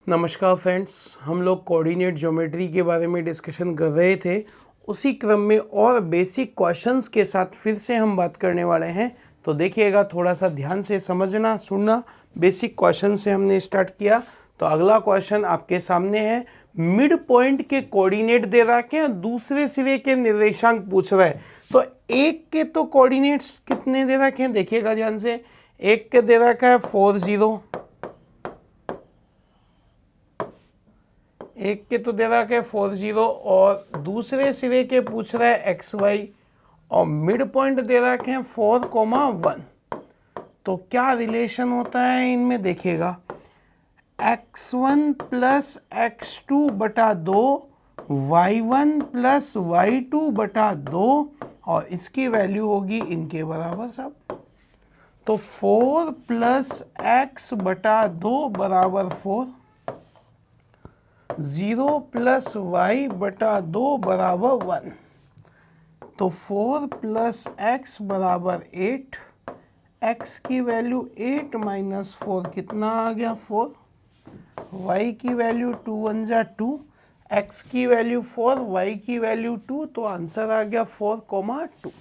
नमस्कार फ्रेंड्स, हम लोग कोऑर्डिनेट ज्योमेट्री के बारे में डिस्कशन कर रहे थे। उसी क्रम में और बेसिक क्वेश्चंस के साथ फिर से हम बात करने वाले हैं, तो देखिएगा, थोड़ा सा ध्यान से समझना सुनना। बेसिक क्वेश्चन से हमने स्टार्ट किया, तो अगला क्वेश्चन आपके सामने है। मिड पॉइंट के कोऑर्डिनेट दे रखे हैं, दूसरे सिरे के निर्देशांक पूछ रहा है। तो एक के तो कोऑर्डिनेट्स कितने दे रखे हैं, देखिएगा ध्यान से। एक के दे रखा है 4 0, एक के तो दे रहा है 4 0, और दूसरे सिरे के पूछ रहा है XY, और मिड पॉइंट दे रखे हैं 4,1। तो क्या रिलेशन होता है इनमें, देखिएगा। x1 प्लस x2 बटा 2, y1 प्लस y2 बटा 2, और इसकी वैल्यू होगी इनके बराबर सब। तो 4 प्लस x बटा 2 बराबर 4, 0 प्लस वाई बटा 2 बराबर 1। तो 4 प्लस एक्स बराबर 8, एक्स की वैल्यू 8 माइनस 4 कितना आ गया 4, वाई की वैल्यू 2 1 जा 2, एक्स की वैल्यू 4, वाई की वैल्यू 2, तो आंसर आ गया 4,2।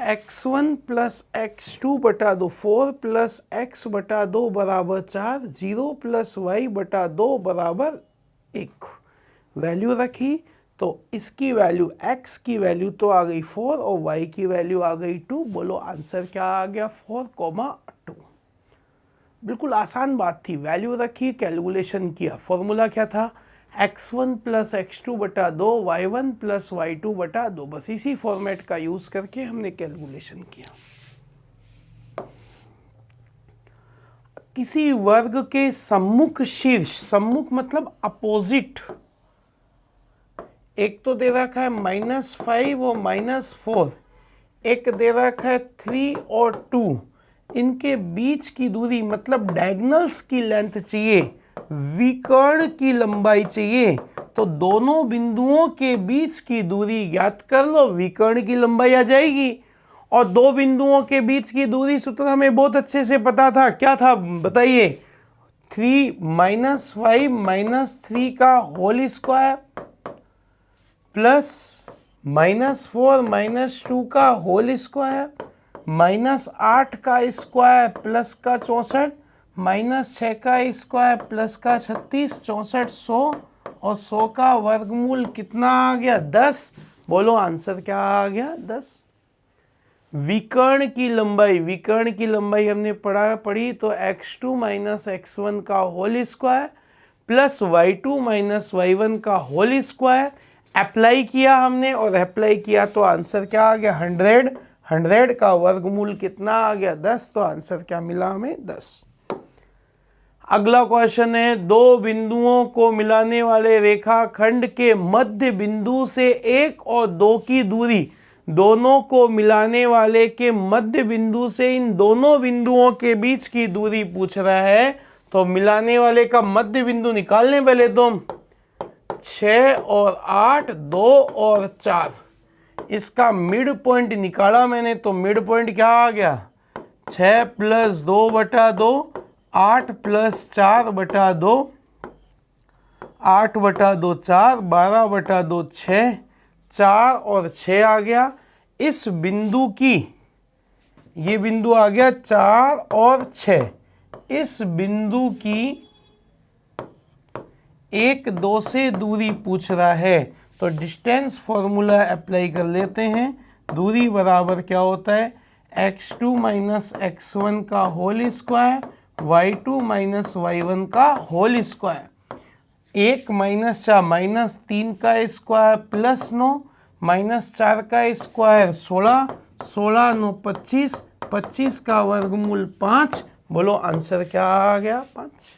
x1 प्लस x2 बटा 2, 4 प्लस x बटा 2 बराबर 4, 0 प्लस y बटा 2 बराबर 1। वैल्यू रखी तो इसकी वैल्यू x की वैल्यू तो आ गई 4 और y की वैल्यू आ गई 2। बोलो आंसर क्या आ गया, 4,2। बिल्कुल आसान बात थी। वैल्यू रखी, कैलकुलेशन किया। फॉर्मूला क्या था, x1 प्लस x2 बटा 2, y1 प्लस y2 बटा 2। बस इसी फॉर्मेट का यूज करके हमने कैलकुलेशन किया। किसी वर्ग के सम्मुख शीर्ष, सम्मुख मतलब अपोजिट, एक तो दे रखा है -5 और -4, एक दे रखा है 3 और 2। इनके बीच की दूरी मतलब डायगोनल्स की लेंथ चाहिए, विकर्ण की लंबाई चाहिए। तो दोनों बिंदुओं के बीच की दूरी ज्ञात कर लो, विकर्ण की लंबाई आ जाएगी। और दो बिंदुओं के बीच की दूरी सूत्र हमें बहुत अच्छे से पता था, क्या था बताइए, 3 -5 -3 का होल स्क्वायर प्लस -4 -2 का होल स्क्वायर -8 का स्क्वायर प्लस का 64, -6 का स्क्वायर प्लस का 36, 64 100, और 100 का वर्गमूल कितना आ गया 10। बोलो आंसर क्या आ गया 10। विकर्ण की लंबाई, विकर्ण की लंबाई हमने पढ़ी तो x2 माइनस x1 का whole square plus y2 minus y1 का होल स्क्वायर। अप्लाई किया हमने, और अप्लाई किया तो आंसर क्या आ गया 100। 100 का वर्गमूल कितना आ गया 10। तो आंसर क्या मिला हमें 10। अगला क्वेश्चन है, दो बिंदुओं को मिलाने वाले रेखाखंड के मध्य बिंदु से 1 और 2 की दूरी, दोनों को मिलाने वाले के मध्य बिंदु से इन दोनों बिंदुओं के बीच की दूरी पूछ रहा है। तो मिलाने वाले का मध्य बिंदु निकालने पहले तो 6 और 8, 2 और 4, इसका मिड पॉइंट निकाला मैंने। तो मिड पॉइंट क्या आ गया, 6 प्लस 2 बटा 2, 8 प्लस 4 बटा 2, 8 बटा 2 4, 12 बटा 2 6, 4 और 6 आ गया। इस बिंदु की, ये बिंदु आ गया 4 और 6, इस बिंदु की 1 2 से दूरी पूछ रहा है। तो डिस्टेंस फॉर्मूला अप्लाई कर लेते हैं। दूरी बराबर क्या होता है, x2 माइनस x1 का whole square, y2 minus y1 का होल स्क्वायर। 1 माइनस 4 -3 का स्क्वायर प्लस 9, -4 का स्क्वायर 16, 16 9 25, 25 का वर्गमूल 5। बोलो आंसर क्या आ गया 5।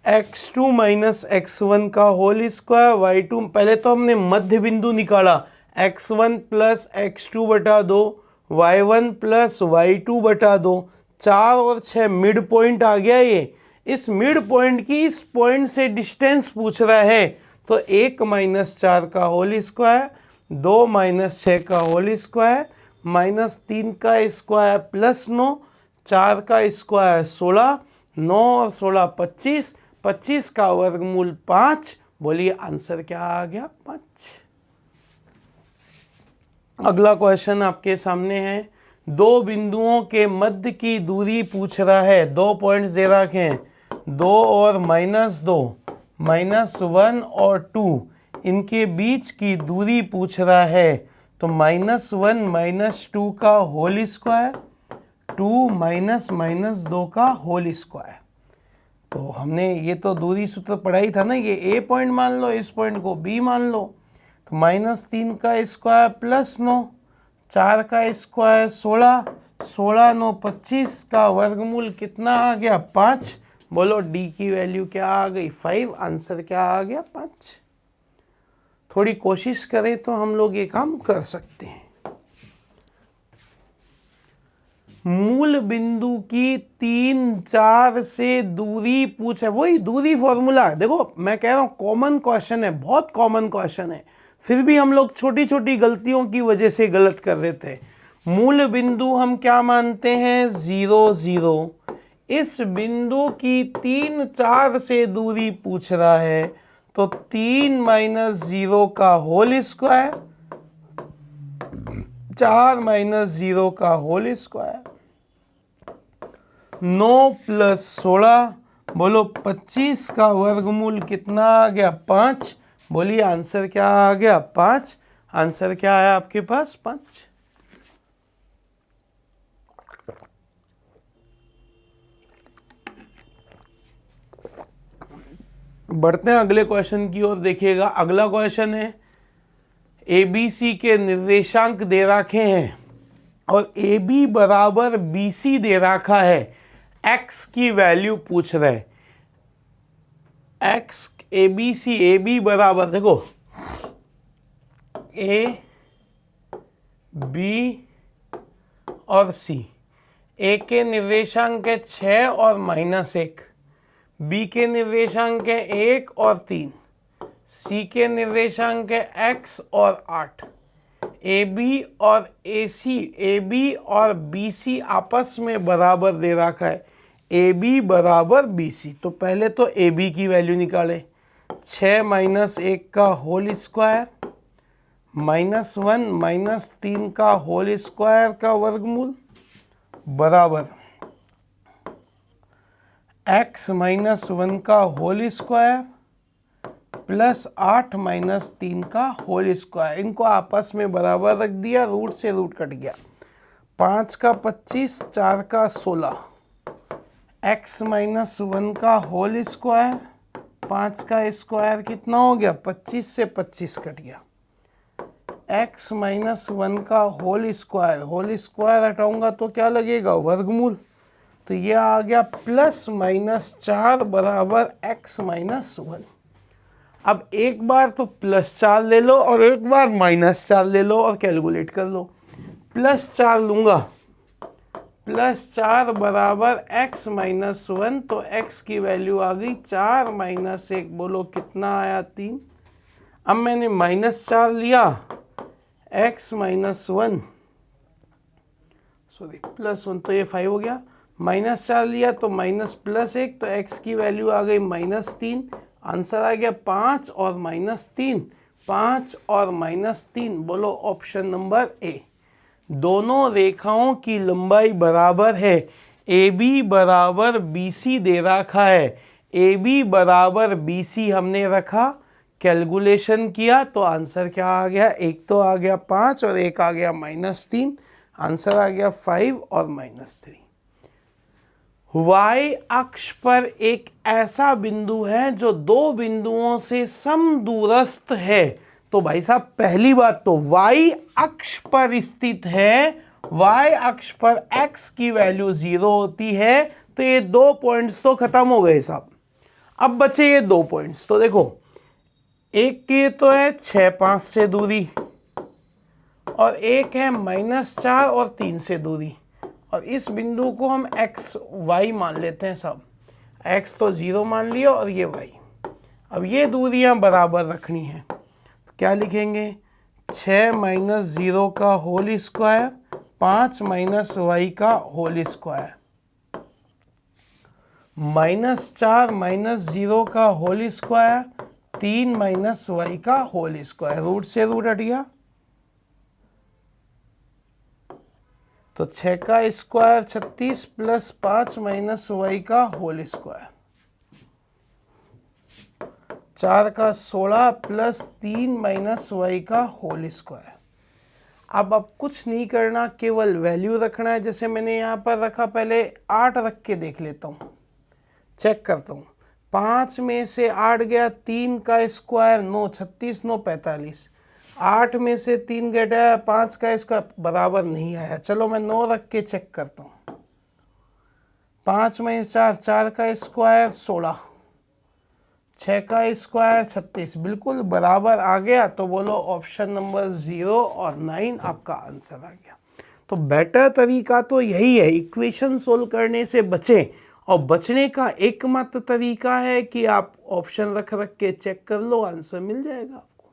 x2 माइनस x1 का होल स्क्वायर, y2, पहले तो हमने मध्य बिंदु निकाला, x1 प्लस x2 बटा 2, y1 प्लस y2 बटा 2, 4 और 6 मिड पॉइंट आ गया। ये इस मिड पॉइंट की इस पॉइंट से डिस्टेंस पूछ रहा है। तो 1 माइनस 4 का होल स्क्वायर, 2 माइनस 6 का होल स्क्वायर, -3 का स्क्वायर प्लस 9, 4 का स्क्वायर 16, 9 और 16 25, 25 का वर्गमूल 5। बोलिए आंसर क्या आ गया? 5। अगला क्वेश्चन आपके सामने है, दो बिंदुओं के मध्य की दूरी पूछ रहा है। 2 पॉइंट्स दे रखे हैं, 2 और -2, -1 और 2, इनके बीच की दूरी पूछ रहा है। तो -1 -2 का होल स्क्वायर, 2 -2 का होल स्क्वायर। तो हमने ये तो दूरी सूत्र पढ़ा ही था ना, ये ए पॉइंट मान लो, इस पॉइंट को बी मान लो। तो -3 का स्क्वायर +9, 4 का स्क्वायर 16, 16 9 25 का वर्गमूल कितना आ गया? 5। बोलो डी की वैल्यू क्या आ गई? 5। आंसर क्या आ गया? 5। थोड़ी कोशिश करें तो हम लोग ये काम कर सकते हैं। मूल बिंदु की 3 4 से दूरी पूछे, वही दूरी फॉर्मूला है। देखो मैं कह रहा हूं कॉमन क्वेश्चन है, बहुत कॉमन क्वेश्चन है, फिर भी हम लोग छोटी छोटी गलतियों की वजह से गलत कर रहे थे। मूल बिंदु हम क्या मानते हैं? 0 0। इस बिंदु की 3 4 से दूरी पूछ रहा है, तो 3 -0 का होल स्क्वायर, 4 -0 का होल स्क्वायर, 9 + 16। बोलो 25 का वर्गमूल कितना आ गया? 5। बोलिए आंसर क्या आ गया? 5। आंसर क्या आया आपके पास? 5। बढ़ते हैं अगले क्वेश्चन की ओर। देखिएगा अगला क्वेश्चन है, ABC के निर्देशांक दे रखे हैं और AB बराबर BC दे रखा है। X की वैल्यू पूछ रहे हैं। X ABC, AB बराबर, देखो A B और C। A के निर्देशांक है 6 और -1, B के निर्देशांक है 1 और 3, C के निर्देशांक है X और 8। AB और AC, AB और BC आपस में बराबर दे रखा है। AB बराबर BC, तो पहले तो AB की वैल्यू निकालें। 6 - 1 का होल स्क्वायर, -1 -3 का होल स्क्वायर का वर्गमूल बराबर x -1 का होल स्क्वायर +8 -3 का होल स्क्वायर। इनको आपस में बराबर रख दिया, रूट से रूट कट गया। 5 का 25, 4 का 16, x -1 का होल स्क्वायर, 5 का स्क्वायर कितना हो गया? 25 से 25 कट गया। x -1 का होल स्क्वायर हटाऊंगा तो क्या लगेगा? वर्गमूल। तो ये आ गया +-4 बराबर x -1। अब एक बार तो +4 ले लो और एक बार -4 ले लो और कैलकुलेट कर लो। +4 लूंगा, +4 बराबर x -1, तो x की वैल्यू आ गई 4 - 1। बोलो कितना आया? 3। अब मैंने -4 लिया, x -1 सॉरी +1, तो ये 5 हो गया। -4 लिया तो -+1, तो x की वैल्यू आ गई -3। आंसर आ गया 5 और -3, 5 और -3। बोलो ऑप्शन नंबर ए। दोनों रेखाओं की लंबाई बराबर है। AB बराबर BC दे रखा है। AB बराबर BC हमने रखा, कैलकुलेशन किया तो आंसर क्या आ गया? एक तो आ गया 5 और एक आ गया -3। आंसर आ गया 5 और -3। y अक्ष पर एक ऐसा बिंदु है जो दो बिंदुओं से समदूरस्थ है। तो भाई साहब पहली बात तो y अक्ष पर स्थित है, y अक्ष पर x की वैल्यू 0 होती है। तो ये 2 पॉइंट्स तो खत्म हो गए साहब। अब बचे ये 2 पॉइंट्स। तो देखो एक के तो है 6 5 से दूरी और एक है -4 और 3 से दूरी, और इस बिंदु को हम x y मान लेते हैं सब। x तो 0 मान लिया और ये y। अब ये दूरियां बराबर रखनी है तो क्या लिखेंगे? 6 - 0 का होल स्क्वायर, 5 - y का होल स्क्वायर। -4 माइनस 0 का होल स्क्वायर, 3 माइनस वाई का होल स्क्वायर, रूट से रूट हट गया तो 6 का स्क्वायर 36 प्लस 5 माइनस वाई का होल स्क्वायर, 4 का 16 प्लस 3 माइनस वाई का होल स्क्वायर। अब कुछ नहीं करना, केवल वैल्यू रखना है। जैसे मैंने यहाँ पर रखा, पहले 8 रख के देख लेता हूँ, चेक करता हूँ। 5 में से 8 गया, 3 का स्क्वायर 9, 36 9 45, 8 में से 3 घटाया, 5 का स्क्वायर बराबर नहीं आया। चलो मैं 9 रख के चेक करता हूँ। 5 में 4, 4 का स्क्वायर 16, 6 का स्क्वायर 36, बिल्कुल बराबर आ गया। तो बोलो ऑप्शन नंबर 0 और 9 आपका आंसर आ गया। तो बेटर तरीका तो यही है, इक्वेशन सोल्व करने से बचें, और बचने का एकमात्र तरीका है कि आप ऑप्शन रख रख के चेक कर लो, आंसर मिल जाएगा आपको।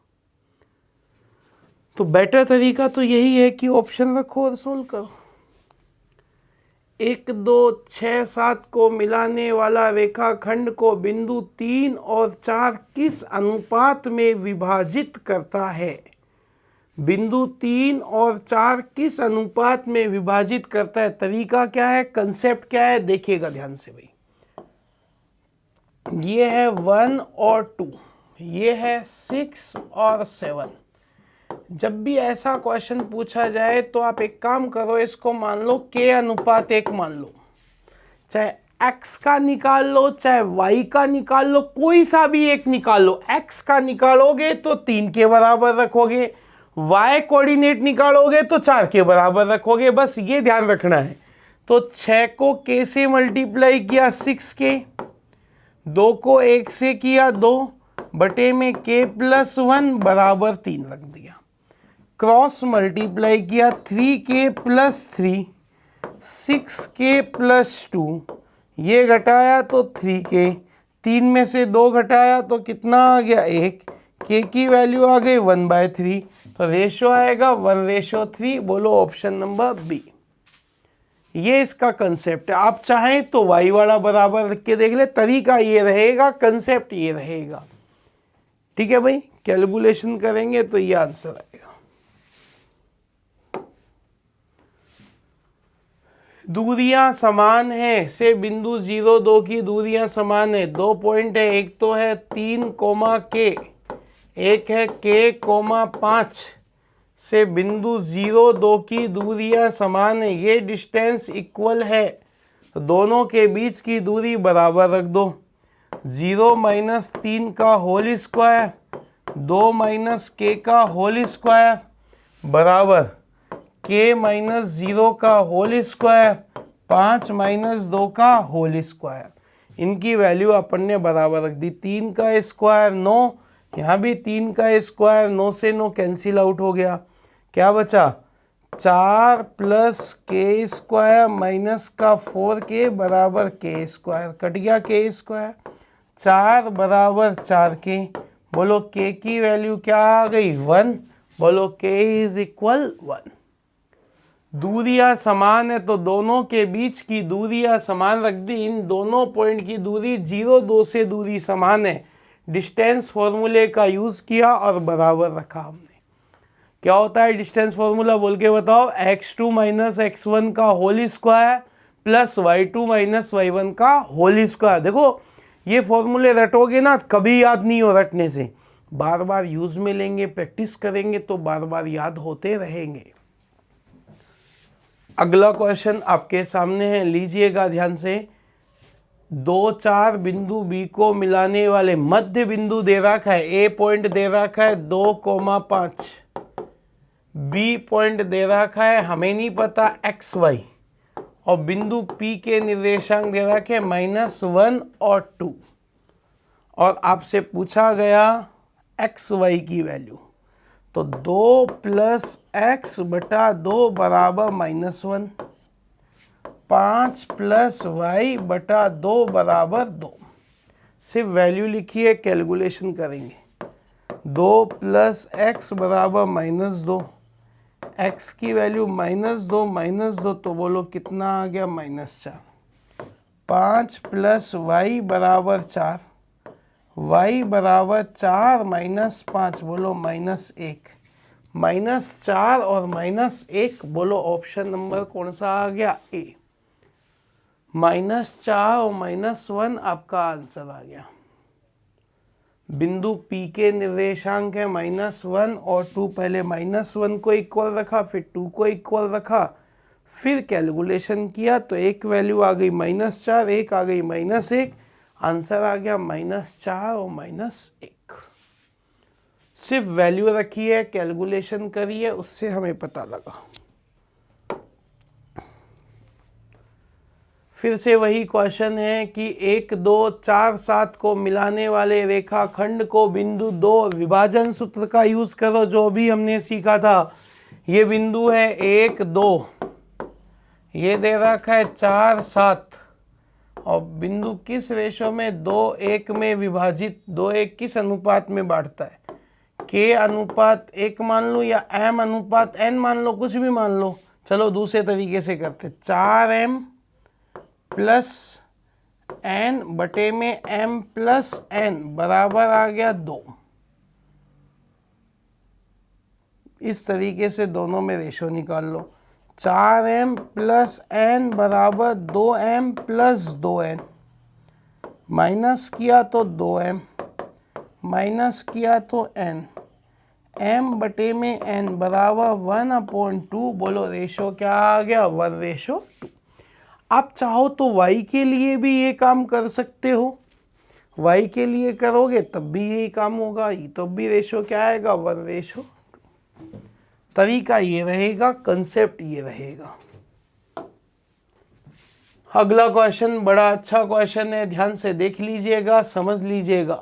तो बेटर तरीका तो यही है कि ऑप्शन रखो और सोल्व करो। 1 2 6 7 को मिलाने वाला रेखाखंड को बिंदु 3 और 4 किस अनुपात में विभाजित करता है? बिंदु 3 और 4 किस अनुपात में विभाजित करता है? तरीका क्या है, कंसेप्ट क्या है, देखिएगा ध्यान से भाई। ये है 1 और 2, ये है 6 और 7। जब भी ऐसा क्वेश्चन पूछा जाए तो आप एक काम करो, इसको मान लो k अनुपात 1 मान लो, चाहे x का निकाल लो चाहे y का निकाल लो, कोई सा भी एक निकाल लो। x का निकालोगे तो 3 के बराबर रखोगे, y कोऑर्डिनेट निकालोगे तो 4 के बराबर रखोगे, बस ये ध्यान रखना है। तो 6 को k से मल्टीप्लाई किया 6k, 2 को 1 से किया 2 बटे में k प्लस 1 बराबर 3 रख दिया। क्रॉस मल्टीप्लाई किया 3k प्लस 3, 6k प्लस 2, ये घटाया तो 3k, 3 में से 2 घटाया तो कितना आ गया 1, k की वैल्यू आ गई 1/3, तो रेशो आएगा 1:3। बोलो ऑप्शन नंबर बी। ये इसका कंसेप्ट है। आप चाहें तो y वाला बराबर रख के देख ले, तरीका ये रहेगा, कंसेप्ट ये रहेगा। ठीक है भाई, कैलकुलेशन करेंगे तो ये आंसर आएगा। दूरियां समान है से बिंदु 0 2 की दूरियां समान है। 2 पॉइंट है, एक तो है 3, k, एक है k, 5 से बिंदु 0 2 की दूरियां समान है। ये डिस्टेंस इक्वल है, तो दोनों के बीच की दूरी बराबर रख दो। 0 माइनस 3 का होल स्क्वायर, 2 माइनस k का होल स्क्वायर बराबर k माइनस 0 का होल स्क्वायर, 5 माइनस 2 का होल स्क्वायर। इनकी वैल्यू अपन ने बराबर रख दी। 3 का स्क्वायर 9, यहाँ भी 3 का स्क्वायर, 9 से 9 कैंसिल आउट हो गया। क्या बचा 4 प्लस k स्क्वायर माइनस का 4k बराबर k स्क्वायर, कट गया k स्क्वायर, 4 बराबर 4k। बोलो k की वैल्यू क्या आ गई 1। बोलो k इज इक्वल 1। दूरियां समान है तो दोनों के बीच की दूरियां समान रख दी। इन दोनों पॉइंट की दूरी 0 2 से दूरी समान है। डिस्टेंस फॉर्मूले का यूज किया और बराबर रखा हमने। क्या होता है डिस्टेंस फॉर्मूला, बोल के बताओ। x2 माइनस x1 का whole square plus y2 minus y1 का होल स्क्वायर। देखो ये फॉर्मूले रटोगे ना, कभी याद नहीं हो रटने से, बार बार यूज में लेंगे, प्रैक्टिस करेंगे तो बार बार याद होते रहेंगे। अगला क्वेश्चन आपके सामने है, लीजिएगा ध्यान से। 2 4 बिंदु बी को मिलाने वाले मध्य बिंदु दे रखा है, ए पॉइंट दे रखा है 2,5, बी पॉइंट दे रखा है हमें नहीं पता XY, और बिंदु P के निर्देशांक दे रखे हैं -1 और 2, और आपसे पूछा गया XY की वैल्यू। तो 2 प्लस x बटा 2 बराबर -1, 5 प्लस y बटा 2 बराबर 2। सिर्फ वैल्यू लिखी है, कैलकुलेशन करेंगे। 2 प्लस x बराबर -2, x की वैल्यू -2 -2, तो बोलो कितना आ गया -4। 5 प्लस वाई बराबर 4, y बराबर 4 माइनस 5, बोलो -1, -4 और -1, बोलो ऑप्शन नंबर कौन सा आ गया? ए। -4 और -1 आपका आंसर आ गया। बिंदु P के निर्देशांक है -1 और 2, पहले -1 को इक्वल रखा, फिर 2 को इक्वल रखा, फिर कैलकुलेशन किया तो एक वैल्यू आ गई -4, एक आ गई -1, आंसर आ गया -4 और -1। सिर्फ वैल्यू रखी है, कैलकुलेशन करी है, उससे हमें पता लगा। फिर से वही क्वेश्चन है कि 1, 2, 4, 7 को मिलाने वाले रेखाखंड को बिंदु 2 विभाजन सूत्र का यूज करो, जो भी हमने सीखा था। ये बिंदु है 1, 2, ये दे रखा है 4, 7, और बिंदु किस रेशो में? 2, 1 में विभाजित, 2, 1 किस अनुपात में बांटता है? K अनुपात 1 मान लो या M अनुपात N मान लो, कुछ भी मान लो। चलो दूसरे तरीके से करते, 4M प्लस N बटे में M प्लस N बराबर आ गया 2। इस तरीके से दोनों में रेशो निकाल लो। 4M प्लस N बराबर 2M प्लस 2N, माइनस किया तो 2M, माइनस किया तो N, M बटे में N बराबर 1/2, बोलो रेशो क्या आ गया? 1:2। आप चाहो तो y के लिए भी ये काम कर सकते हो, y के लिए करोगे तब भी यही काम होगा, तब भी रेशो क्या आएगा? 1:2। तरीका ये रहेगा, कंसेप्ट ये रहेगा। अगला क्वेश्चन बड़ा अच्छा क्वेश्चन है, ध्यान से देख लीजिएगा, समझ लीजिएगा।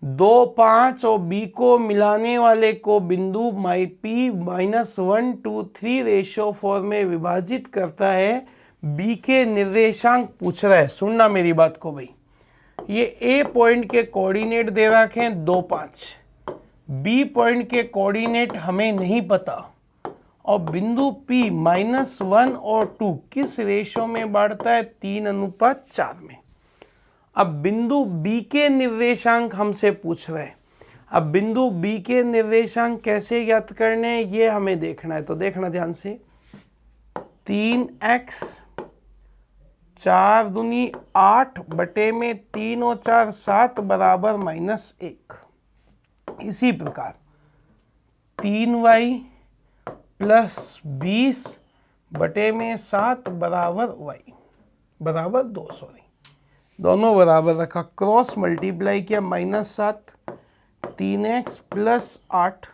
2, 5 और b को मिलाने वाले को बिंदु P -1, 2, 3 रेशो 4 में विभाजित करता है। b के निर्देशांक पूछ रहा है, सुनना मेरी बात को भाई। ये a पॉइंट के कोऑर्डिनेट दे रखे हैं 2, 5, b पॉइंट के कोऑर्डिनेट हमें नहीं पता, और बिंदु P -1 और 2 किस रेशो में बांटता है? 3:4 में। अब बिंदु B के निर्देशांक हमसे पूछ रहे हैं। अब बिंदु B के निर्देशांक कैसे ज्ञात करने हैं ये हमें देखना है, तो देखना ध्यान से। 3x 4 दूनी 8 बटे में 3 और 4 7 बराबर -1। इसी प्रकार 3y प्लस 20 बटे में 7 बराबर y बराबर 2, सॉरी दोनों बराबर रखा, क्रॉस मल्टीप्लाई किया, -7, 3x प्लस 8,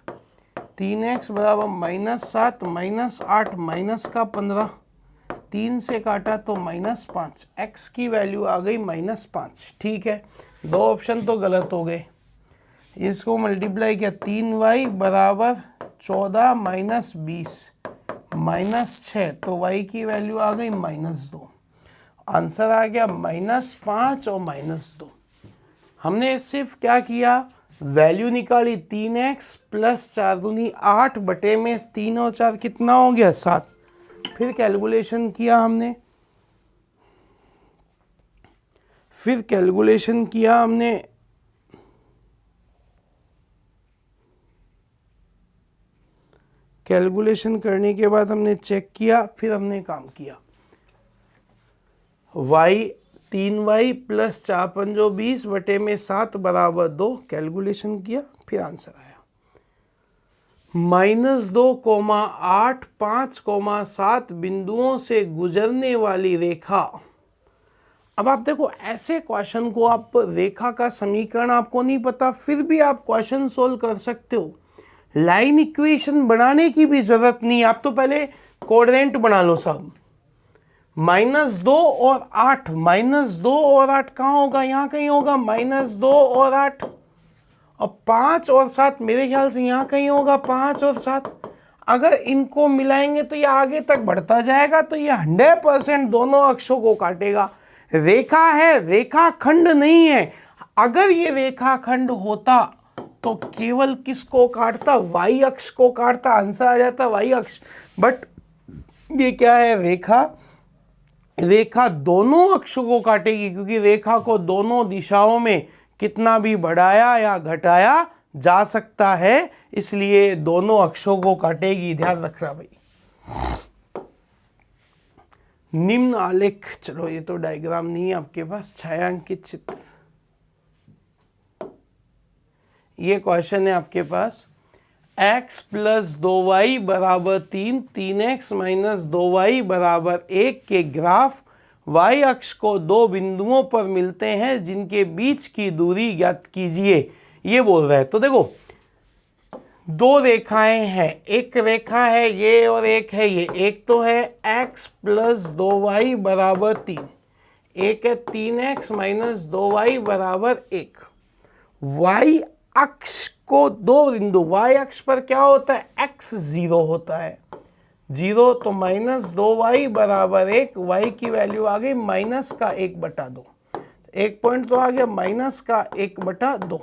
3x बराबर -7 -8 माइनस का 15, 3 से काटा तो -5, x की वैल्यू आ गई -5। ठीक है, दो ऑप्शन तो गलत हो गए। इसको मल्टीप्लाई किया, 3y बराबर 14 - 20 -6, तो y की वैल्यू आ गई -2। आंसर आ गया -5 और -2। हमने सिर्फ क्या किया? वैल्यू निकाली, 3x प्लस 4 दूनी 8 बटे में 3 और 4 कितना हो गया? 7। फिर कैलकुलेशन किया हमने, कैलकुलेशन करने के बाद हमने चेक किया, फिर हमने काम किया। y 3y प्लस 4 पंजो 20 बटे में 7 बराबर 2, कैलकुलेशन किया, फिर आंसर आया -2, 8, 5, 7 बिंदुओं से गुजरने वाली रेखा। अब आप देखो, ऐसे क्वेश्चन को आप, रेखा का समीकरण आपको नहीं पता फिर भी आप क्वेश्चन सोल्व कर सकते हो। लाइन इक्वेशन बनाने की भी जरूरत नहीं, आप तो पहले कोऑर्डिनेट बना लो सब। -2 और 8, -2 और 8 कहाँ होगा? यहाँ कहीं होगा, -2 और 8, और 5 और 7 मेरे ख्याल से यहाँ कहीं होगा, 5 और 7। अगर इनको मिलाएंगे तो ये आगे तक बढ़ता जाएगा, तो ये 100% दोनों अक्षों को काटेगा। रेखा है, रेखाखंड नहीं है। अगर ये रेखाखंड होता तो केवल किसको काटता? y अक्ष को काटता, आंसर आ जाता y अक्ष। बट ये क्या है? रेखा, रेखा दोनों अक्षों को काटेगी, क्योंकि रेखा को दोनों दिशाओं में कितना भी बढ़ाया या घटाया जा सकता है, इसलिए दोनों अक्षों को काटेगी। ध्यान रखना भाई। निम्न आलेख, चलो ये तो डायग्राम नहीं है आपके पास, छायांकित चित्र। ये क्वेश्चन है आपके पास, x प्लस 2y बराबर 3, 3x माइनस 2y बराबर 1 के ग्राफ y अक्ष को दो बिंदुओं पर मिलते हैं जिनके बीच की दूरी ज्ञात कीजिए, ये बोल रहा है। तो देखो दो रेखाएं हैं, एक रेखा है ये और एक है ये। एक तो है x प्लस 2y बराबर 3, एक है 3x माइनस 2y बराबर 1। y अक्ष को दो बिंदु, y अक्ष पर क्या होता है, x 0 होता है, 0, तो माइनस 2y बराबर 1, y की वैल्यू आ गई माइनस का 1/2। एक पॉइंट तो आ गया माइनस का 1/2,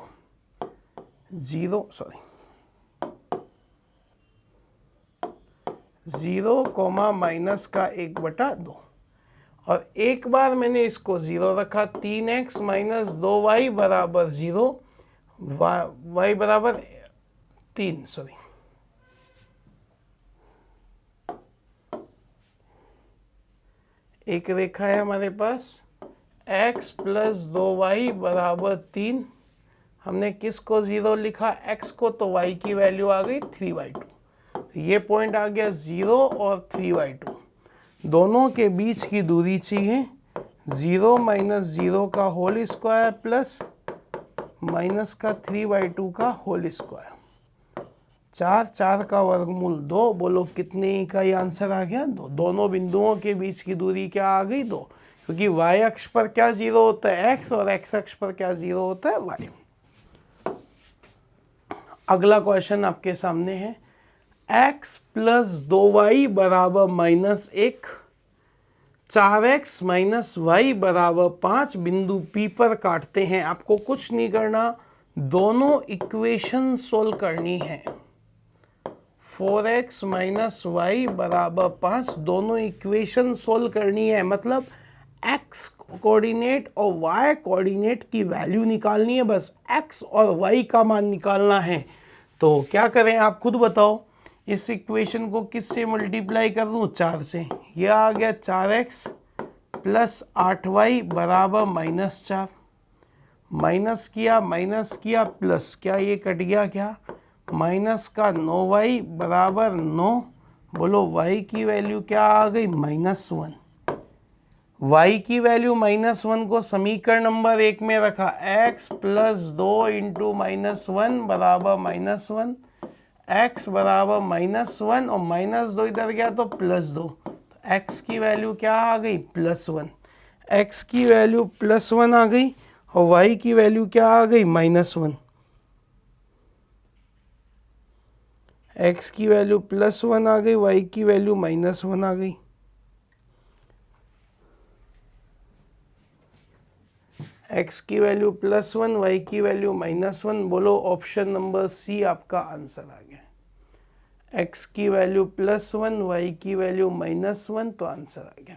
0 माइनस का 1/2। और एक बार मैंने इसको 0 रखा, 3x माइनस 2y बराबर 0, y बराबर 3, एक रेखा है हमारे पास x प्लस 2y बराबर 3, हमने किसको 0 लिखा, x को, तो y की वैल्यू आ गई 3/2। तो ये पॉइंट आ गया 0 और 3/2, दोनों के बीच की दूरी चाहिए 0 माइनस 0 का होल स्क्वायर प्लस माइनस का 3/2 का होल स्क्वायर। 4 का वर्गमूल 2, बोलो कितने का ये आंसर आ गया, 2। दोनों बिंदुओं के बीच की दूरी क्या आ गई, 2, क्योंकि y अक्ष पर क्या 0 होता है, x, और x अक्ष पर क्या 0 होता है, y। अगला क्वेश्चन आपके सामने है, x प्लस 2y बराबर माइनस 1, 4x माइनस y बराबर 5 बिंदु P पर काटते हैं। आपको कुछ नहीं करना, दोनों इक्वेशन सोल्व करनी है। 4x माइनस y बराबर 5, दोनों इक्वेशन सोल्व करनी है, मतलब x कोऑर्डिनेट और y कोऑर्डिनेट की वैल्यू निकालनी है, बस x और y का मान निकालना है। तो क्या करें आप खुद बताओ, इस इक्वेशन को किससे मल्टीप्लाई कर दूं, 4 से। यह आ गया 4x प्लस 8y बराबर माइनस 4, माइनस किया प्लस, क्या ये कट गया, क्या माइनस का 9y बराबर 9, बोलो y की वैल्यू क्या आ गई, -1। y की वैल्यू -1 को समीकरण नंबर 1 में रखा, x प्लस 2 इंटू -1 बराबर -1, x बराबर -1 और -2 इधर गया तो +2, तो x की वैल्यू क्या आ गई, +1। x की वैल्यू +1 आ गई और y की वैल्यू क्या आ गई, -1। x की वैल्यू +1 आ गई, y की वैल्यू -1 आ गई। x की वैल्यू +1, y की वैल्यू -1, बोलो ऑप्शन नंबर सी आपका आंसर आ गया। x की वैल्यू +1, y की वैल्यू -1, तो आंसर आ गया।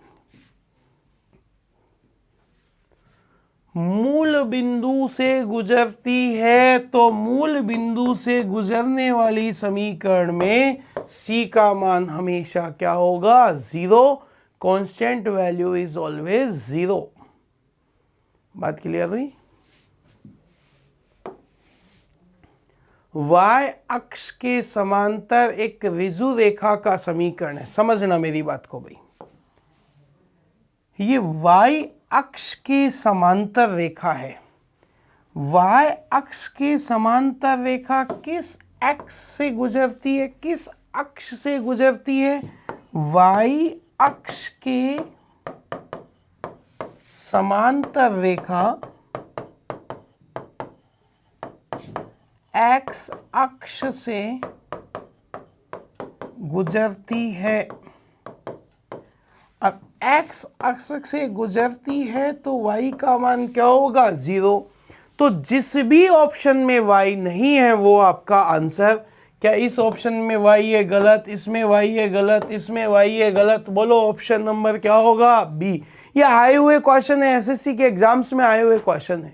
मूल बिंदु से गुजरती है, तो मूल बिंदु से गुजरने वाली समीकरण में c का मान हमेशा क्या होगा, 0। Constant value is always 0। बात क्लियर हुई। y अक्ष के समांतर एक ऋजु रेखा का समीकरण है, समझना मेरी बात को भाई। ये y अक्ष के समांतर रेखा है। y अक्ष के समांतर रेखा किस x से गुजरती है, किस अक्ष से गुजरती है, y अक्ष के समांतर रेखा x अक्ष से गुजरती है। अब x अक्ष से गुजरती है तो y का मान क्या होगा, 0। तो जिस भी ऑप्शन में y नहीं है वो आपका आंसर क्या इस ऑप्शन में y है गलत, इसमें y है गलत, इसमें y है गलत? बोलो ऑप्शन नंबर क्या होगा? बी। ये आए हुए क्वेश्चन है, एसएससी के एग्जाम्स में आए हुए क्वेश्चन है,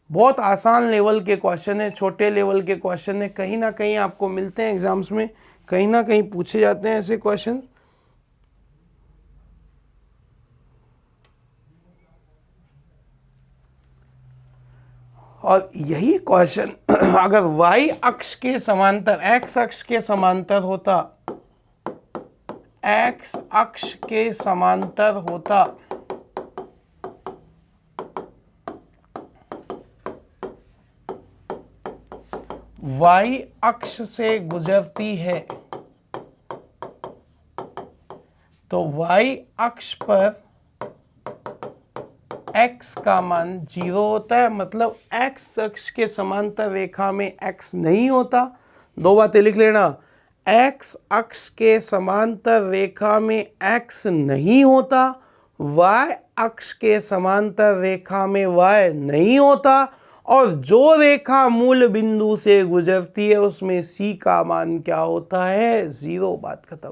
बहुत आसान लेवल के क्वेश्चन है, छोटे लेवल के क्वेश्चन है, कहीं ना कहीं आपको मिलते हैं एग्जाम्स में, कहीं ना कहीं पूछे जाते हैं ऐसे क्वेश्चन। और यही क्वेश्चन अगर y अक्ष के समांतर, x अक्ष के समांतर होता, x अक्ष के समांतर होता, y अक्ष से गुजरती है, तो y अक्ष पर x का मान 0 होता है, मतलब x अक्ष के समांतर रेखा में x नहीं होता। दो बातें लिख लेना, x अक्ष के समांतर रेखा में x नहीं होता, y अक्ष के समांतर रेखा में y नहीं होता, और जो रेखा मूल बिंदु से गुजरती है उसमें c का मान क्या होता है? 0। बात खत्म।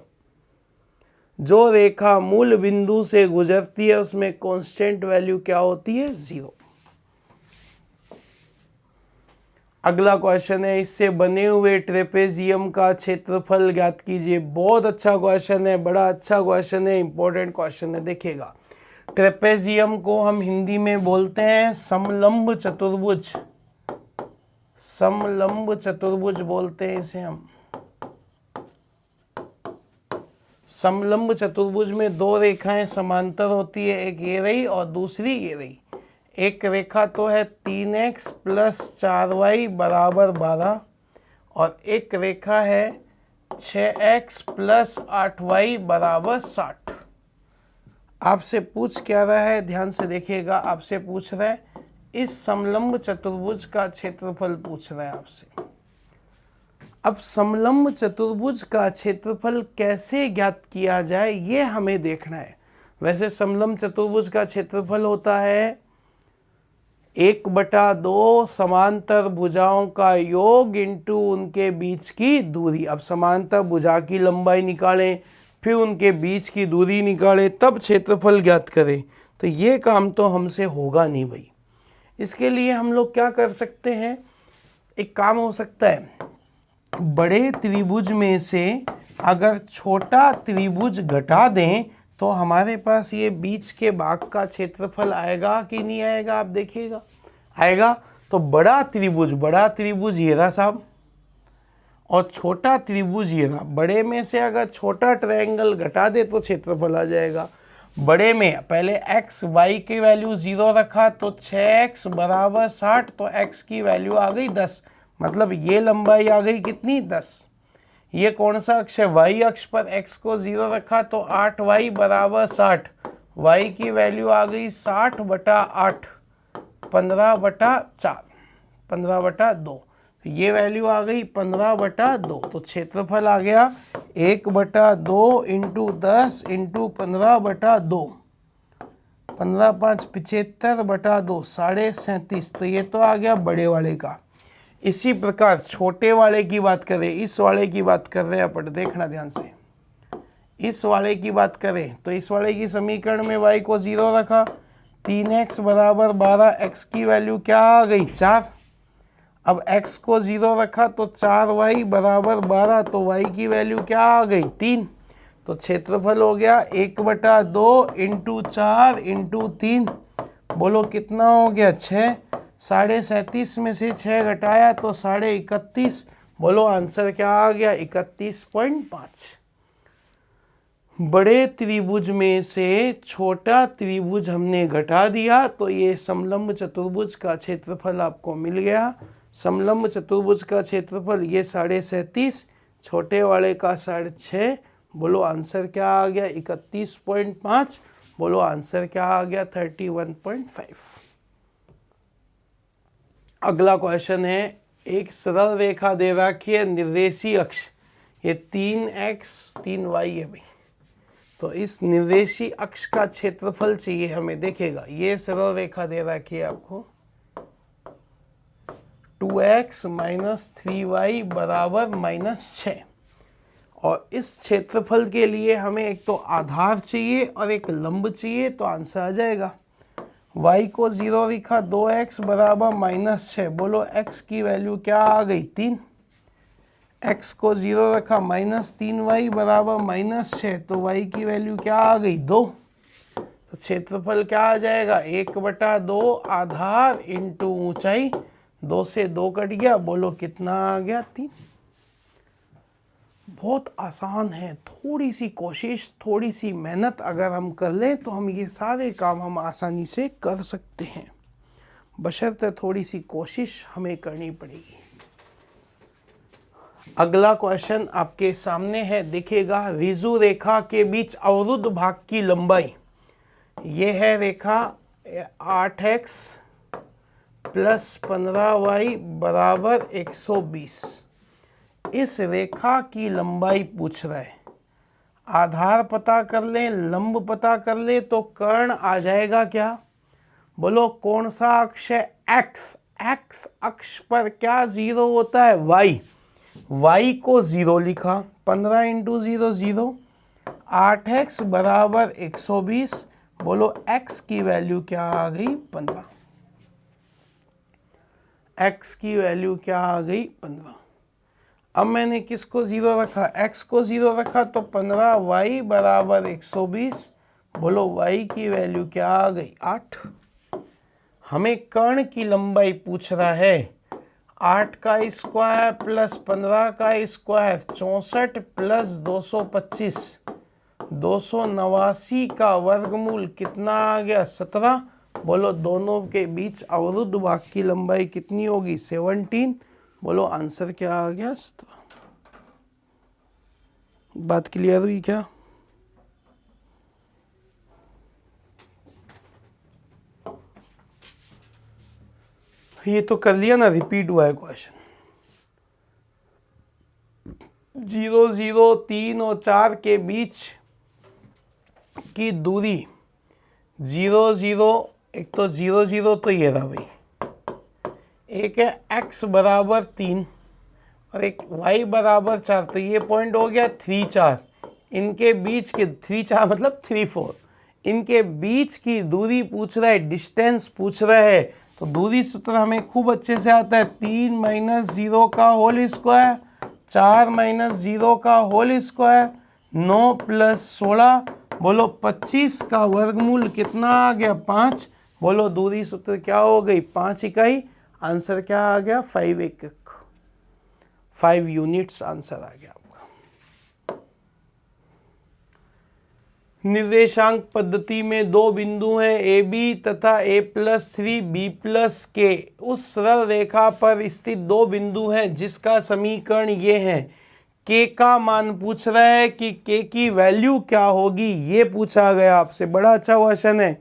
जो रेखा मूल बिंदु से गुजरती है उसमें कांस्टेंट वैल्यू क्या होती है? 0। अगला क्वेश्चन है, इससे बने हुए ट्रेपेजियम का क्षेत्रफल ज्ञात कीजिए। बहुत अच्छा क्वेश्चन है, बड़ा अच्छा क्वेश्चन है, इंपॉर्टेंट क्वेश्चन है। देखिएगा, ट्रेपेजियम को हम हिंदी में बोलते हैं समलंब चतुर्भुज, समलंब चतुर्भुज बोलते हैं इसे हम। समलंब चतुर्भुज में दो रेखाएं समांतर होती है, एक ये रही और दूसरी ये रही। एक रेखा तो है 3x + 4y = 12, और एक रेखा है 6x + 8y = 60। आपसे पूछ क्या रहा है, ध्यान से देखिएगा। आपसे पूछ रहा है इस समलंब चतुर्भुज का क्षेत्रफल पूछ रहा है आपसे। अब समलंब चतुर्भुज का क्षेत्रफल कैसे ज्ञात किया जाए ये हमें देखना है। वैसे समलंब चतुर्भुज का क्षेत्रफल होता है 1/2 समांतर भुजाओं का योग इंटू उनके बीच की दूरी। अब समांतर भुजा की लंबाई निकालें, फिर उनके बीच की दूरी निकालें, तब क्षेत्रफल ज्ञात करें, तो ये काम तो हमसे होगा नहीं भाई। इसके लिए हम लोग क्या कर सकते हैं, एक काम हो सकता है, बड़े त्रिभुज में से अगर छोटा त्रिभुज घटा दें तो हमारे पास ये बीच के भाग का क्षेत्रफल आएगा कि नहीं आएगा? आप देखिएगा, आएगा। तो बड़ा त्रिभुज ये रहा साहब, और छोटा त्रिभुज ये रहा। बड़े में से अगर छोटा ट्रायंगल घटा दे तो क्षेत्रफल आ जाएगा। बड़े में पहले x y की वैल्यू 0 रखा, तो 6x = 60, तो x की वैल्यू आ गई 10, मतलब ये लंबाई आ गई कितनी? 10। ये कौन सा अक्ष है? y अक्ष पर x को 0 रखा, तो 8y = 60, y की वैल्यू आ गई 60/8, 15/4, 15/2, ये वैल्यू आ गई 15/2। तो क्षेत्रफल आ गया 1/2 × 10 × 15/2, 15×5 = 75/2, 37.5। तो ये तो आ गया बड़े वाले का। इसी प्रकार छोटे वाले की बात करें, इस वाले की बात कर रहे हैं अपन, देखना ध्यान से। इस वाले की बात करें तो इस वाले की समीकरण में y को 0 रखा, 3x = 12, x की वैल्यू क्या आ गई? 4। अब x को 0 रखा तो 4y = 12, तो y की वैल्यू क्या आ गई? 3। तो क्षेत्रफल हो गया 1/2 × 4 × 3, बोलो कितना हो गया? 6। 37.5 में से 6 घटाया तो 31.5, बोलो आंसर क्या आ गया? 31.5। बड़े त्रिभुज में से छोटा त्रिभुज हमने घटा दिया, तो ये समलंब चतुर्भुज का क्षेत्रफल आपको मिल गया। समलंब चतुर्भुज का क्षेत्रफल ये 37.5, छोटे वाले का 6.5, बोलो आंसर क्या आ गया? 31.5, बोलो आंसर क्या आ गया? 31.5। अगला क्वेश्चन है, एक सरल रेखा दे रखी है, निर्देशीय अक्ष, ये 3x 3y है भाई। तो इस निर्देशीय अक्ष का क्षेत्रफल चाहिए हमें। देखेगा, ये सरल रेखा दे रखी है आपको, 2x माइनस 3y बराबर -6। और इस क्षेत्रफल के लिए हमें एक तो आधार चाहिए और एक लंब चाहिए, तो आंसर आ जाएगा। y को 0 लिखा, 2x बराबर -6। बोलो x की वैल्यू क्या आ गई? 3। x को 0 रखा, -3y बराबर -6, तो y की वैल्यू क्या आ गई? 2। तो क्षेत्रफल क्या आ जाएगा? 1/2 आधार इंटू ऊंचाई। 2 से 2 कट गया, बोलो कितना आ गया? 3। बहुत आसान है, थोड़ी सी कोशिश, थोड़ी सी मेहनत अगर हम कर लें तो हम ये सारे काम हम आसानी से कर सकते हैं, बशर्ते थोड़ी सी कोशिश हमें करनी पड़ेगी। अगला क्वेश्चन आपके सामने है, देखिएगा। रिजु रेखा के बीच अवरुद्ध भाग की लंबाई, ये है रेखा 8x प्लस 15y बराबर 120। इस रेखा की लंबाई पूछ रहा है। आधार पता कर लें, लंब पता कर ले, तो कर्ण आ जाएगा क्या? बोलो कौन सा अक्ष है? x। x अक्ष पर क्या 0 होता है? y। y को 0 लिखा, 15 इंटू 0 0, 8x बराबर 120। बोलो x की वैल्यू क्या आ गई? 15। x की वैल्यू क्या आ गई? 15। अब मैंने किसको 0 रखा? x को 0 रखा, तो 15y बराबर 120। बोलो y की वैल्यू क्या आ गई? 8। हमें कर्ण की लंबाई पूछ रहा है। 8 का स्क्वायर प्लस 15 का स्क्वायर 64 प्लस 225, 289 का वर्गमूल कितना आ गया? 17। बोलो दोनों के बीच अवरुद्ध भाग की लंबाई कितनी होगी? 17। बोलो आंसर क्या आ गया? 17। बात क्लियर हुई क्या? ये तो कर लिया ना, रिपीट हुआ है क्वेश्चन। 0 0 3 और 4 के बीच की दूरी 0 0, एक तो 0 0 तो ये रहा भाई, एक है x बराबर 3 और एक y बराबर 4, तो ये पॉइंट हो गया 3 4। इनके बीच के 3 4 मतलब 3 4, इनके बीच की दूरी पूछ रहा है, डिस्टेंस पूछ रहा है। तो दूरी सूत्र हमें खूब अच्छे से आता है। 3 माइनस 0 का होल स्क्वायर, 4 माइनस 0 का होल स्क्वायर, 9 प्लस 16। बोलो 25 का वर्गमूल कितना आ गया? 5। बोलो दूरी सूत्र क्या हो गई? 5 इकाई। आंसर क्या आ गया? 5 एकक, 5 यूनिट्स आंसर आ गया आपका। निर्देशांक पद्धति में दो बिंदु हैं ए बी तथा a+3 b+k। उस सरल रेखा पर स्थित दो बिंदु हैं जिसका समीकरण ये है। k का मान पूछ रहा है कि k की वैल्यू क्या होगी, ये पूछा गया आपसे। बड़ा अच्छा क्वेश्चन है,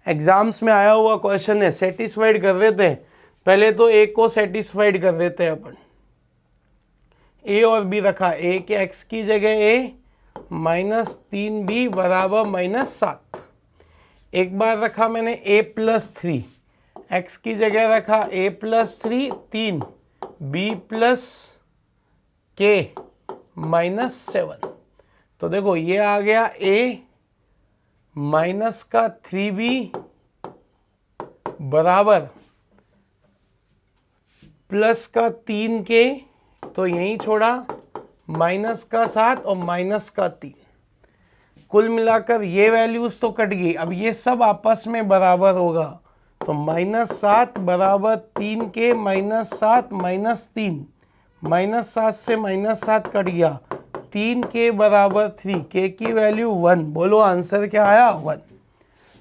एग्जाम्स में आया हुआ क्वेश्चन है। सेटिस्फाइड कर देते हैं पहले, तो a को सेटिस्फाइड कर देते हैं अपन। a और b रखा, a के x की जगह a -3b बराबर -7। एक बार रखा मैंने a+3, x की जगह रखा a+3 3, b+k -7। तो देखो ये आ गया a माइनस का 3b बराबर प्लस का 3k, तो यहीं छोड़ा, माइनस का 7 और माइनस का 3। कुल मिलाकर ये वैल्यूज तो कट गई। अब ये सब आपस में बराबर होगा, तो -7 बराबर 3k -7 -3, -7 से -7 कट गया, 3k बराबर 3, k की वैल्यू 1। बोलो आंसर क्या आया? 1।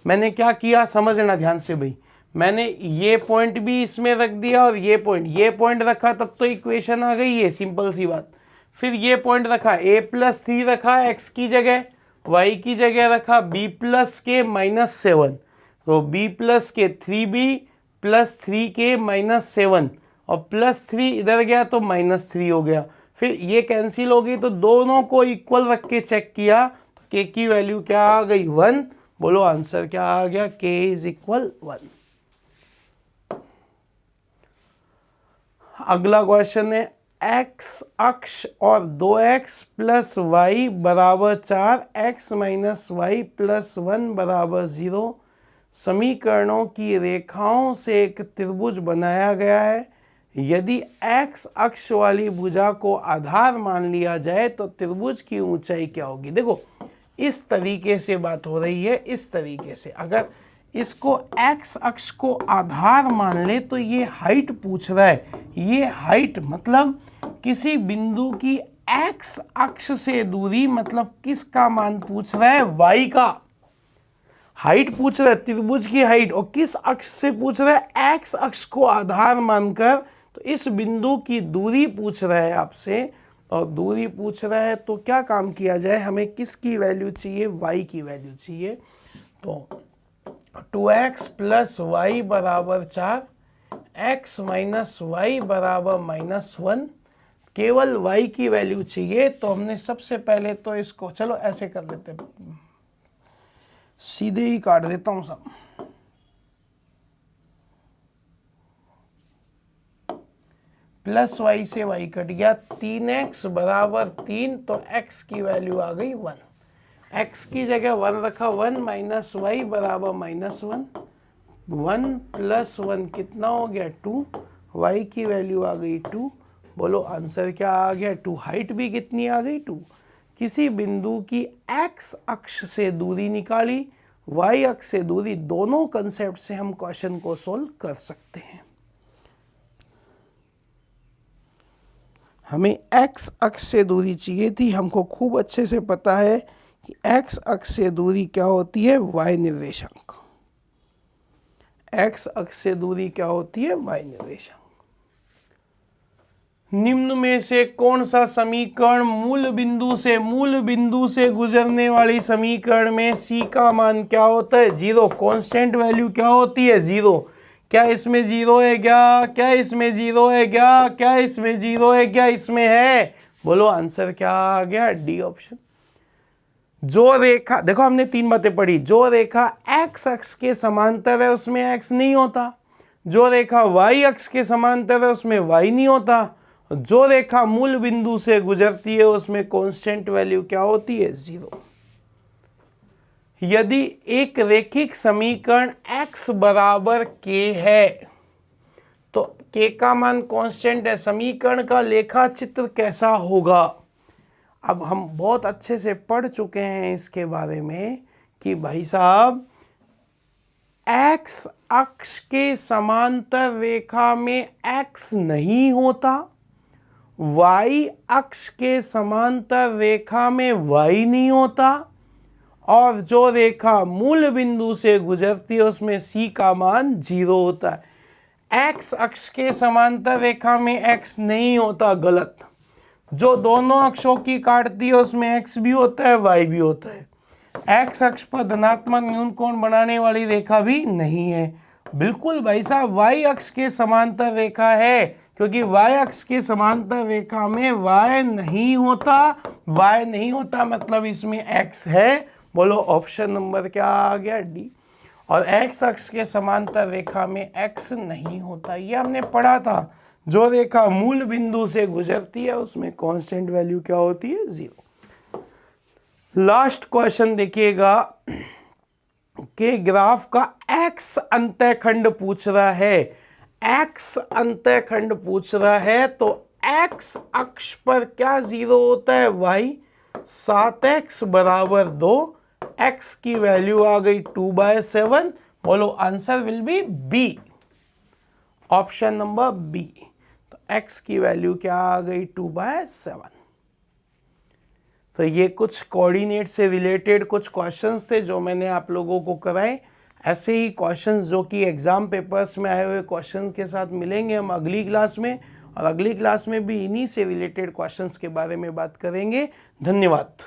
मैंने क्या किया समझना ध्यान से भाई, मैंने ये पॉइंट भी इसमें रख दिया और ये पॉइंट रखा, तब तो इक्वेशन आ गई है, सिंपल सी बात। फिर ये पॉइंट रखा, a+3 रखा x की जगह, y की जगह रखा b+k -7, तो b+k 3b + 3k -7, और +3 इधर गया तो -3 हो गया। फिर ये कैंसिल हो गई, तो दोनों को इक्वल रख के चेक किया, तो k की वैल्यू क्या आ गई? 1। बोलो आंसर क्या आ गया? k = 1। अगला क्वेश्चन है एक्स अक्ष और 2x प्लस वाई बराबर 4, एक्स माइनस वाई प्लस 1 बराबर 0 समीकरणों की रेखाओं से एक त्रिभुज बनाया गया है। यदि x अक्ष वाली भुजा को आधार मान लिया जाए तो त्रिभुज की ऊंचाई क्या होगी। देखो इस तरीके से बात हो रही है, इस तरीके से अगर इसको x अक्ष को आधार मान ले तो ये हाइट पूछ रहा है। ये हाइट मतलब किसी बिंदु की x अक्ष से दूरी, मतलब किसका मान पूछ रहा है, y का हाइट पूछ रहा है, त्रिभुज की हाइट, और किस अक्ष से पूछ रहा है, x अक्ष को आधार मानकर। तो इस बिंदु की दूरी पूछ रहा है आपसे, और दूरी पूछ रहा है तो क्या काम किया जाए, हमें किसकी वैल्यू चाहिए, y की वैल्यू चाहिए। तो 2x प्लस वाई बराबर 4, x माइनस वाई बराबर -1, केवल y की वैल्यू चाहिए। तो हमने सबसे पहले तो इसको चलो ऐसे कर लेते हैं, सीधे ही काट देता हूं सब। प्लस वाई से y कट गया, 3x बराबर 3, तो x की वैल्यू आ गई 1। x की जगह 1 रखा, 1 माइनस वाई बराबर -1, 1 प्लस 1 कितना हो गया 2, y की वैल्यू आ गई 2। बोलो आंसर क्या आ गया 2। हाइट भी कितनी आ गई 2। किसी बिंदु की x अक्ष से दूरी निकाली, y अक्ष से दूरी, दोनों कंसेप्ट से हम क्वेश्चन को सोल्व कर सकते हैं। हमें x अक्ष से दूरी चाहिए थी, हमको खूब अच्छे से पता है कि x अक्ष से दूरी क्या होती है, y निर्देशांक। x अक्ष से दूरी क्या होती है, y निर्देशांक। निम्न में से कौन सा समीकरण मूल बिंदु से गुजरने वाली समीकरण में c का मान क्या होता है, 0। कांस्टेंट वैल्यू क्या होती है, 0। क्या इसमें 0 है क्या, क्या इसमें 0 है क्या, क्या इसमें 0 है क्या, इसमें है। बोलो आंसर क्या आ गया, डी ऑप्शन। जो रेखा, देखो हमने 3 बातें पढ़ी, जो रेखा x अक्ष के समांतर है उसमें x नहीं होता, जो रेखा y अक्ष के समांतर है उसमें y नहीं होता, जो रेखा मूल बिंदु से गुजरती है उसमें कांस्टेंट वैल्यू क्या होती है, 0। यदि एक रेखिक समीकरण x बराबर k है तो k का मान कांस्टेंट है, समीकरण का लेखा चित्र कैसा होगा। अब हम बहुत अच्छे से पढ़ चुके हैं इसके बारे में कि भाई साहब x अक्ष के समांतर रेखा में x नहीं होता, y अक्ष के समांतर रेखा में y नहीं होता, और जो रेखा मूल बिंदु से गुजरती है उसमें c का मान 0 होता है। x अक्ष के समांतर रेखा में x नहीं होता, गलत। जो दोनों अक्षों की काटती है उसमें x भी होता है, y भी होता है। x अक्ष पर धनात्मक न्यून कोण बनाने वाली रेखा भी नहीं है। बिल्कुल भाई साहब, y अक्ष के समांतर रेखा है, क्योंकि y अक्ष के समांतर रेखा में y नहीं होता, मतलब इसमें x है। बोलो ऑप्शन नंबर क्या आ गया, डी। और x अक्ष के समांतर रेखा में x नहीं होता, ये हमने पढ़ा था। जो रेखा मूल बिंदु से गुजरती है उसमें कांस्टेंट वैल्यू क्या होती है, 0। लास्ट क्वेश्चन देखिएगा कि ग्राफ का x अंतःखंड पूछ रहा है, x अंतःखंड पूछ रहा है, तो x अक्ष पर क्या 0 होता है, y। 7x बराबर 2, x की वैल्यू आ गई 2/7। बोलो answer will be B, option number B. तो x की वैल्यू क्या आ गई, 2/7। तो ये कुछ कोऑर्डिनेट से रिलेटेड कुछ क्वेश्चंस थे जो मैंने आप लोगों को कराए। ऐसे ही क्वेश्चंस जो कि एग्जाम पेपर्स में आए हुए क्वेश्चंस के साथ मिलेंगे हम अगली क्लास में, और अगली क्लास में भी इन्हीं से रिलेटेड क्वेश्चंस के बारे में बात करेंगे। धन्यवाद।